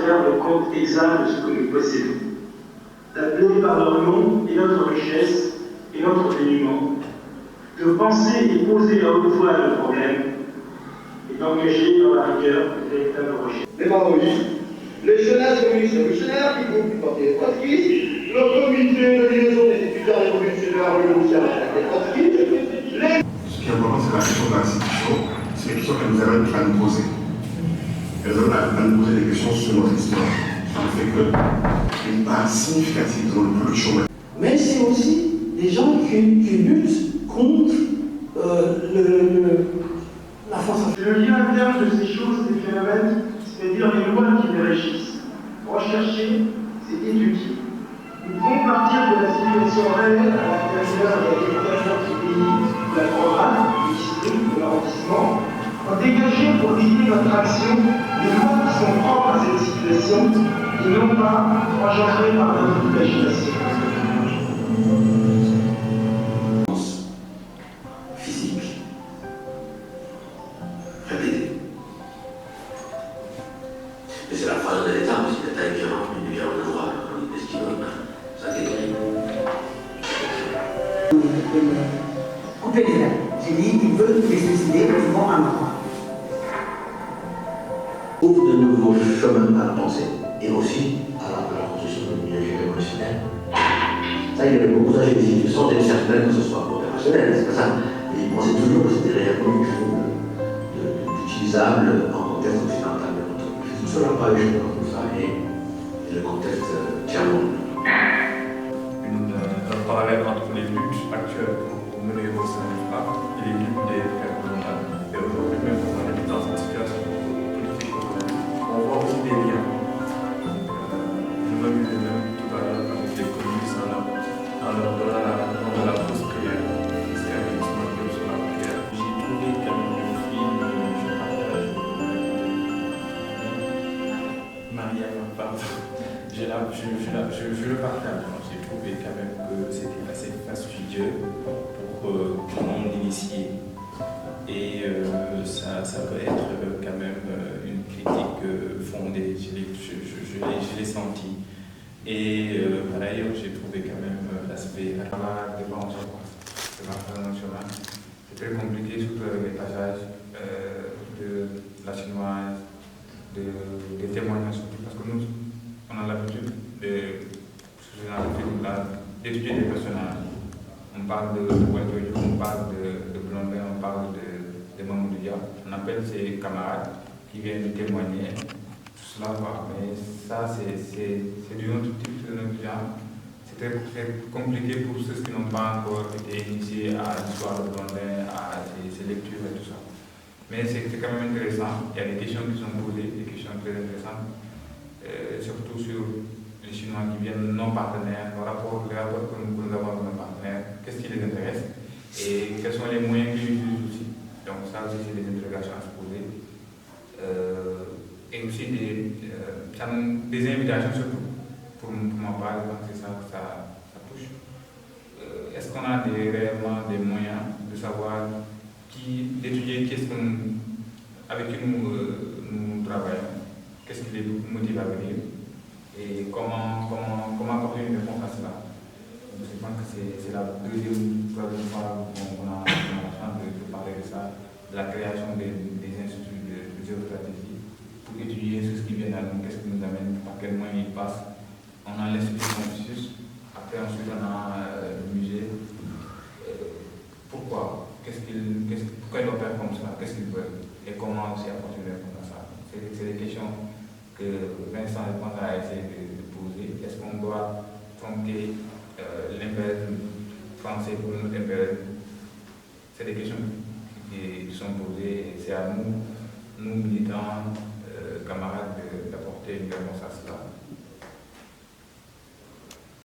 faire le compte exact de ce que nous possédons, d'appeler par leur nom et notre richesse et notre dénuement, de penser et poser à haute voix le problème et d'engager dans la rigueur une véritable recherche. Les maoïstes, les jeunesses communistes révolutionnaires qui groupent du parti trotskiste, le comité de liaison des étudiants révolutionnaires révolutionnaires des trotskistes, les... Ce qui est important, c'est la question de l'institution, c'est la question qu'elle nous amène à nous poser. Elle nous amène à nous poser des questions sur notre histoire, sur le fait qu'il y a une part significative dans le peu de chômage. Mais c'est aussi des gens qui luttent contre la France. C'est le lien interne de ces choses, des phénomènes, c'est-à-dire les lois qui les régissent. Rechercher, c'est étudier. Nous pouvons partir de la situation réelle à l'intérieur et à l'extérieur du pays, de la programme, du district, de l'arrondissement, en dégager pour guider notre action des lois qui sont propres à cette situation et non pas engendrées par notre imagination. Physique. Répétée. Mais c'est la phrase de l'État, parce que l'État est violent, il devient un droit, on est estimé, ça qui est terrible. Couper les ailes. J'ai dit qu'ils veulent les suicider, ils vont à mort. Ouvre de nouveaux chemins à la pensée et aussi à la construction de l'idéologie révolutionnaire. Ça, il y avait beaucoup ça, j'ai dit, sans être certain que ce soit opérationnel, c'est pas ça. Mais il pensait toujours que c'était réellement quelque chose d'utilisable en contexte occidental. Tout cela n'a pas échoué comme ça et le contexte tient bon. Un parallèle entre les luttes actuelles pour mener au sein du FRAP et les luttes des frères volontaires. Et aujourd'hui, même quand on est dans cette situation politique, on voit aussi des liens. Je me disais même tout à l'heure avec les communistes en leur donnant la raison de la fausse prière. C'est un exemple sur la prière. J'ai trouvé quand même le film, je partage. Marianne, pardon. Je le partage. J'ai trouvé quand même que c'était assez fastidieux pour le monde initié. Et ça peut être quand même une critique fondée, je l'ai senti. Et par ailleurs, j'ai trouvé quand même l'aspect... La dépense, c'est la chemin. C'est très compliqué, surtout avec les passages de la chinoise, des témoignages, surtout parce que nous, on a l'habitude d'étudier des personnages. On parle de Ouattara, on parle de Blondin, on parle de Mamadou Dia. On appelle ses camarades qui viennent témoigner. Tout cela va, mais ça, c'est du autre type de notre genre. C'est très compliqué pour ceux qui n'ont pas encore été initiés à l'histoire de Blondin, à ses lectures et tout ça. Mais c'est quand même intéressant. Il y a des questions qui sont posées, des questions très intéressantes. Surtout sur les Chinois qui viennent non partenaires, les rapports que nous avons avec nos partenaires, qu'est-ce qui les intéresse et quels sont les moyens qu'ils utilisent aussi. Donc ça aussi c'est des interrogations à se poser. Et aussi des invitations surtout, pour m'en parler, parce que ça touche. Est-ce qu'on a réellement des moyens de savoir d'étudier avec qui nous travaillons? Qu'est-ce qui les motive à venir et comment apporter une réponse à cela. Je pense que c'est la deuxième fois qu'on a la chance de parler de ça, de la création des instituts de géostratégie pour étudier ce qui vient à nous, qu'est-ce qui nous amène, par quel moyen ils passent. On a l'Institut Confucius, après ensuite on a le musée. Pourquoi ils doivent faire comme ça? Qu'est-ce qu'ils veulent? Et comment aussi apporter une réponse à ça? C'est des questions que Vincent, je pense, a essayé de poser. Est-ce qu'on doit tronquer l'impérialisme français pour notre impérialisme? C'est des questions qui sont posées et c'est à nous militants, camarades, d'apporter une réponse à cela.